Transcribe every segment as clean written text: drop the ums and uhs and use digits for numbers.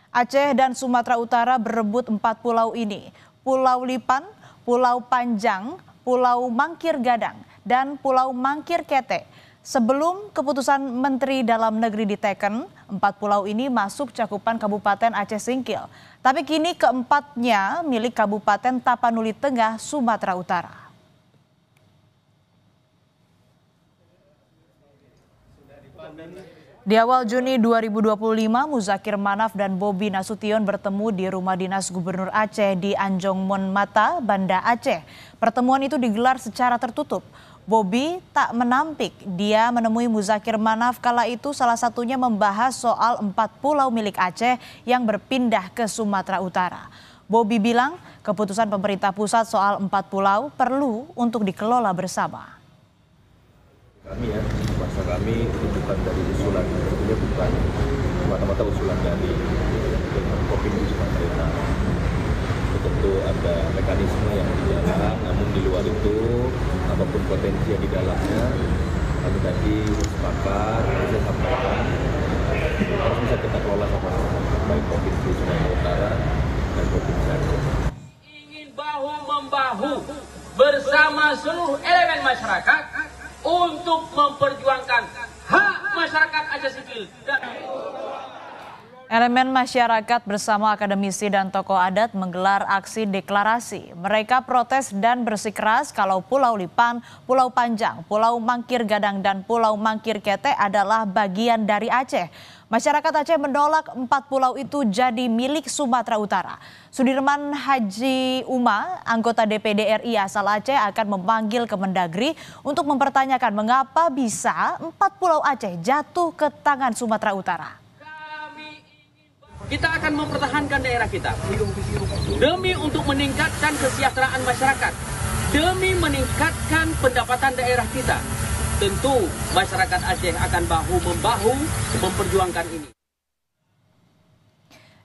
Aceh dan Sumatera Utara berebut 4 pulau ini. Pulau Lipan, Pulau Panjang, Pulau Mangkir Gadang, dan Pulau Mangkir Kete. Sebelum keputusan Menteri Dalam Negeri diteken, 4 pulau ini masuk cakupan Kabupaten Aceh Singkil. Tapi kini keempatnya milik Kabupaten Tapanuli Tengah, Sumatera Utara. Di awal Juni 2025, Muzakir Manaf dan Bobi Nasution bertemu di rumah dinas Gubernur Aceh di Anjong Monmata, Banda Aceh. Pertemuan itu digelar secara tertutup. Bobi tak menampik, dia menemui Muzakir Manaf kala itu salah satunya membahas soal 4 pulau milik Aceh yang berpindah ke Sumatera Utara. Bobi bilang keputusan pemerintah pusat soal 4 pulau perlu untuk dikelola bersama. Masa kami itu bukan dari usulan, tentunya bukan semata-mata usulan dari Provinsi Sumatera Utara. Tentu ada mekanisme yang berjalan, namun di luar itu apapun potensi yang di dalamnya kami tadi sepakat, saya sampaikan harus bisa kita kelola sama-sama, baik Provinsi Sumatera Utara dan Provinsi Aceh. Ingin bahu-membahu bersama seluruh elemen masyarakat untuk memperjuangkan hak masyarakat Aceh Singkil. Elemen masyarakat bersama akademisi dan tokoh adat menggelar aksi deklarasi. Mereka protes dan bersikeras kalau Pulau Lipan, Pulau Panjang, Pulau Mangkir Gadang, dan Pulau Mangkir Kete adalah bagian dari Aceh. Masyarakat Aceh menolak 4 pulau itu jadi milik Sumatera Utara. Sudirman Haji Uma, anggota DPD RI asal Aceh, akan memanggil Kemendagri untuk mempertanyakan mengapa bisa 4 pulau Aceh jatuh ke tangan Sumatera Utara. Kita akan mempertahankan daerah kita demi untuk meningkatkan kesejahteraan masyarakat, demi meningkatkan pendapatan daerah kita. Tentu masyarakat Aceh akan bahu-membahu memperjuangkan ini.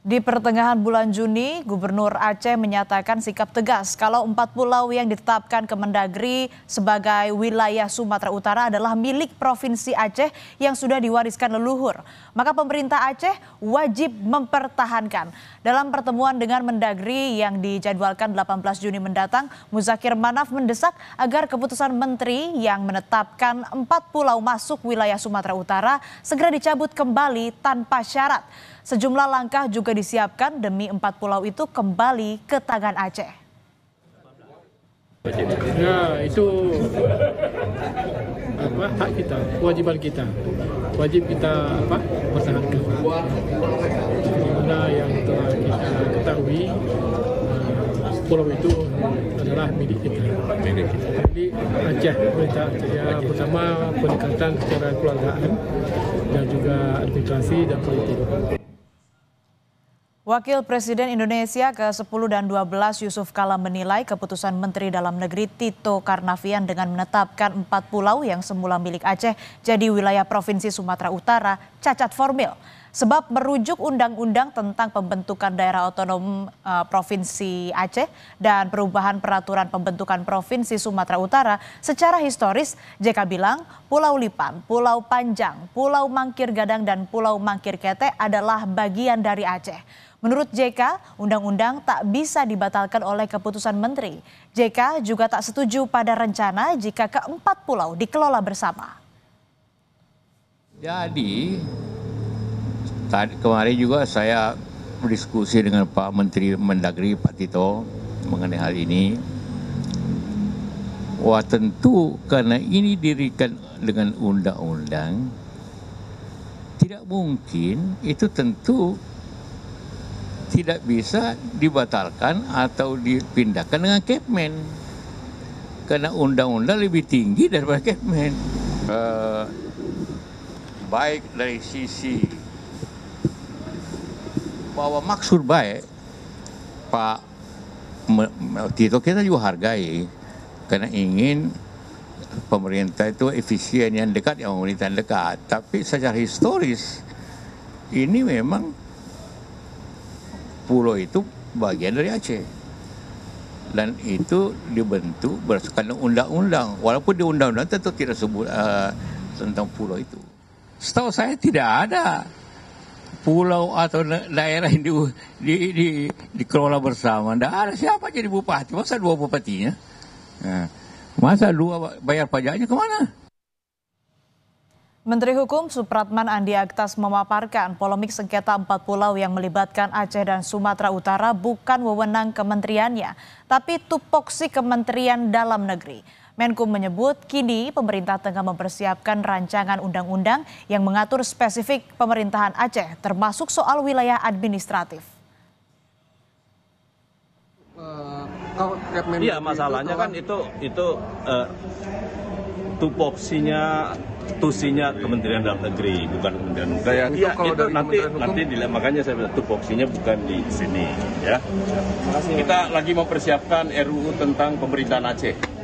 Di pertengahan bulan Juni, Gubernur Aceh menyatakan sikap tegas kalau 4 pulau yang ditetapkan Kemendagri sebagai wilayah Sumatera Utara adalah milik Provinsi Aceh yang sudah diwariskan leluhur. Maka pemerintah Aceh wajib mempertahankan. Dalam pertemuan dengan Mendagri yang dijadwalkan 18 Juni mendatang, Muzakir Manaf mendesak agar keputusan Menteri yang menetapkan 4 pulau masuk wilayah Sumatera Utara segera dicabut kembali tanpa syarat. Sejumlah langkah juga disiapkan demi 4 pulau itu kembali ke tangan Aceh. Ya, itu hak kita, kewajiban kita. Wajib kita pertahankan. Mana yang telah kita ketahui, pulau itu adalah milik kita. Jadi Aceh, pemerintah Aceh ya, bersama pendekatan secara keluargaan dan juga administrasi dan politik. Wakil Presiden Indonesia ke-10 dan 12 Yusuf Kala menilai keputusan Menteri Dalam Negeri Tito Karnavian dengan menetapkan 4 pulau yang semula milik Aceh jadi wilayah Provinsi Sumatera Utara cacat formil. Sebab merujuk undang-undang tentang pembentukan daerah otonom Provinsi Aceh dan perubahan peraturan pembentukan Provinsi Sumatera Utara secara historis, JK bilang Pulau Lipan, Pulau Panjang, Pulau Mangkir Gadang, dan Pulau Mangkir Kete adalah bagian dari Aceh. Menurut JK, undang-undang tak bisa dibatalkan oleh keputusan menteri. JK juga tak setuju pada rencana jika keempat pulau dikelola bersama. Jadi, kemarin juga saya berdiskusi dengan Pak Menteri Mendagri, Pak Tito, mengenai hal ini. Wah, tentu karena ini didirikan dengan undang-undang, tidak mungkin itu tentu tidak bisa dibatalkan atau dipindahkan dengan Kepmen. Karena undang-undang lebih tinggi daripada Kepmen. Baik dari sisi bahwa maksud baik Pak Tito kita juga hargai, karena ingin pemerintah itu efisien yang dekat, yang pemerintah yang dekat. Tapi secara historis ini memang pulau itu bagian dari Aceh dan itu dibentuk berdasarkan undang-undang, walaupun di undang-undang tentu tidak sebut tentang pulau itu. Setahu saya tidak ada pulau atau daerah yang dikelola bersama. Tidak ada siapa jadi bupati. Masa 2 bupatinya? Nah, masa 2 bayar pajaknya kemana? Menteri Hukum Supratman Andi Aktas memaparkan polemik sengketa 4 pulau yang melibatkan Aceh dan Sumatera Utara bukan wewenang kementeriannya, tapi tupoksi Kementerian Dalam Negeri. Menkum menyebut kini pemerintah tengah mempersiapkan rancangan undang-undang yang mengatur spesifik pemerintahan Aceh, termasuk soal wilayah administratif. Iya, masalahnya kan itu tusinya Kementerian Dalam Negeri, bukan Kementerian Hukum. Iya, itu nanti makanya saya bilang tupoksinya bukan di sini, ya. Kita lagi mempersiapkan RUU tentang pemerintahan Aceh.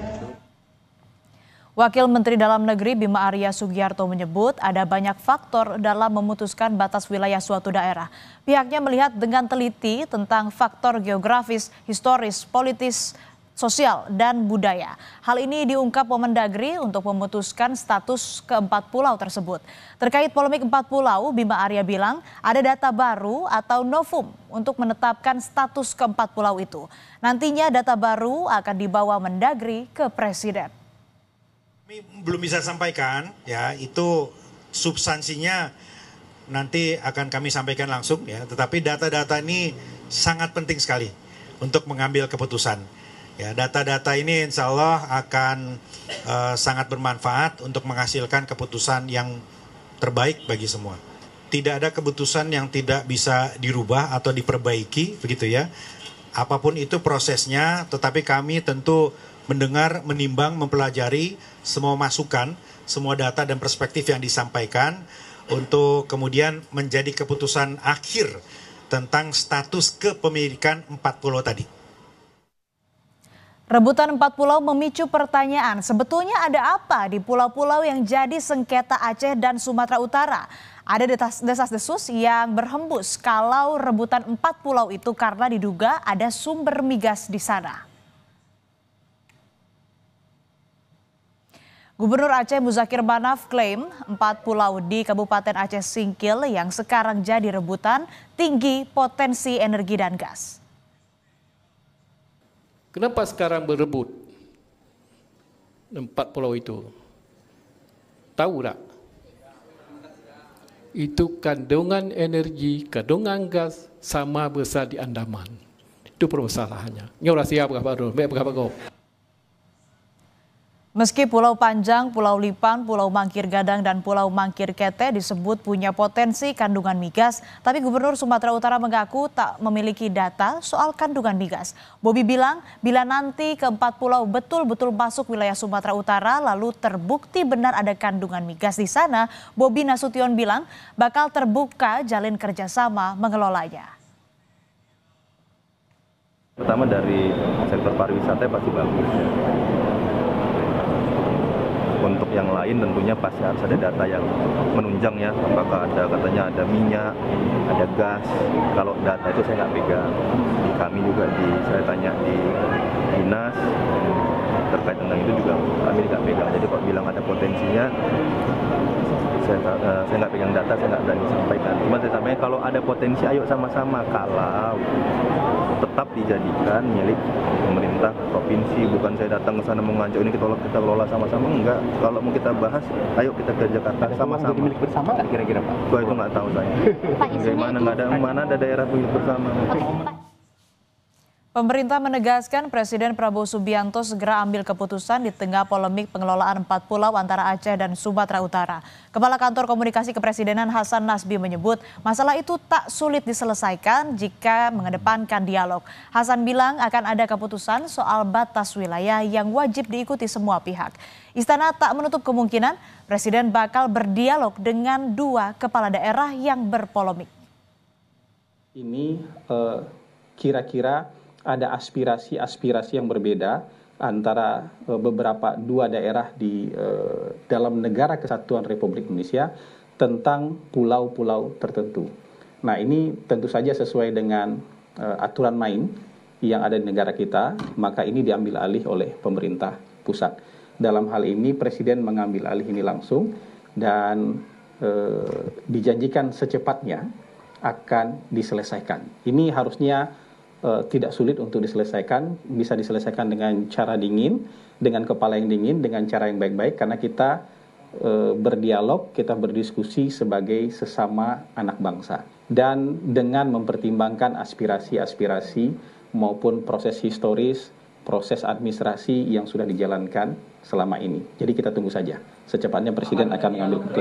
Wakil Menteri Dalam Negeri Bima Arya Sugiarto menyebut ada banyak faktor dalam memutuskan batas wilayah suatu daerah. Pihaknya melihat dengan teliti tentang faktor geografis, historis, politis, sosial, dan budaya. Hal ini diungkap Wamendagri untuk memutuskan status ke-4 pulau tersebut. Terkait polemik 4 pulau, Bima Arya bilang ada data baru atau novum untuk menetapkan status ke-4 pulau itu. Nantinya data baru akan dibawa Mendagri ke Presiden. Belum bisa sampaikan, ya, itu substansinya nanti akan kami sampaikan langsung, ya. Tetapi data-data ini sangat penting sekali untuk mengambil keputusan. Ya, data-data ini insya Allah akan sangat bermanfaat untuk menghasilkan keputusan yang terbaik bagi semua. Tidak ada keputusan yang tidak bisa dirubah atau diperbaiki, begitu ya. Apapun itu prosesnya, tetapi kami tentu mendengar, menimbang, mempelajari semua masukan, semua data dan perspektif yang disampaikan untuk kemudian menjadi keputusan akhir tentang status kepemilikan 4 pulau tadi. Rebutan 4 pulau memicu pertanyaan, sebetulnya ada apa di pulau-pulau yang jadi sengketa Aceh dan Sumatera Utara? Ada desas-desus yang berhembus kalau rebutan 4 pulau itu karena diduga ada sumber migas di sana. Gubernur Aceh Muzakir Manaf klaim 4 pulau di Kabupaten Aceh Singkil yang sekarang jadi rebutan tinggi potensi energi dan gas. Kenapa sekarang berebut 4 pulau itu? Tahu tak? Itu kandungan energi, kandungan gas sama besar di Andaman. Itu permasalahannya. Nyorah siap berapa kau? Meski Pulau Panjang, Pulau Lipan, Pulau Mangkir Gadang, dan Pulau Mangkir Kete disebut punya potensi kandungan migas, tapi Gubernur Sumatera Utara mengaku tak memiliki data soal kandungan migas. Bobi bilang, bila nanti ke-4 pulau betul-betul masuk wilayah Sumatera Utara, lalu terbukti benar ada kandungan migas di sana, Bobi Nasution bilang bakal terbuka jalin kerjasama mengelolanya. Pertama dari sektor pariwisata pasti bagus. Untuk yang lain tentunya pasti harus ada data yang menunjang, ya, apakah ada, katanya ada minyak, ada gas. Kalau data itu saya nggak pegang. Kami juga saya tanya di dinas terkait tentang itu juga kami nggak pegang. Jadi kalau bilang ada potensinya, saya nggak pegang data, saya nggak berani sampaikan. Cuma saya sampaikan kalau ada potensi, ayo sama-sama. Kalau tetap dijadikan milik pemerintah provinsi, bukan saya datang ke sana mengajak ini kita kelola sama-sama, enggak. Kalau mau kita bahas, ayo kita ke Jakarta sama-sama. Jadi milik bersama nggak kira-kira Pak? Wah, itu nggak tahu saya. Bagaimana nggak ada, mana ada daerah milik bersama? Pemerintah menegaskan Presiden Prabowo Subianto segera ambil keputusan di tengah polemik pengelolaan 4 pulau antara Aceh dan Sumatera Utara. Kepala Kantor Komunikasi Kepresidenan Hasan Nasbi menyebut masalah itu tak sulit diselesaikan jika mengedepankan dialog. Hasan bilang akan ada keputusan soal batas wilayah yang wajib diikuti semua pihak. Istana tak menutup kemungkinan Presiden bakal berdialog dengan 2 kepala daerah yang berpolemik. Ini kira-kira ada aspirasi-aspirasi yang berbeda antara beberapa 2 daerah di dalam Negara Kesatuan Republik Indonesia tentang pulau-pulau tertentu. Nah, ini tentu saja sesuai dengan aturan main yang ada di negara kita, maka ini diambil alih oleh pemerintah pusat. Dalam hal ini Presiden mengambil alih ini langsung dan dijanjikan secepatnya akan diselesaikan. Ini harusnya tidak sulit untuk diselesaikan, bisa diselesaikan dengan cara dingin, dengan kepala yang dingin, dengan cara yang baik-baik, karena kita berdialog, kita berdiskusi sebagai sesama anak bangsa. Dan dengan mempertimbangkan aspirasi-aspirasi maupun proses historis, proses administrasi yang sudah dijalankan selama ini. Jadi kita tunggu saja. Secepatnya Presiden akan mengambil keputusan.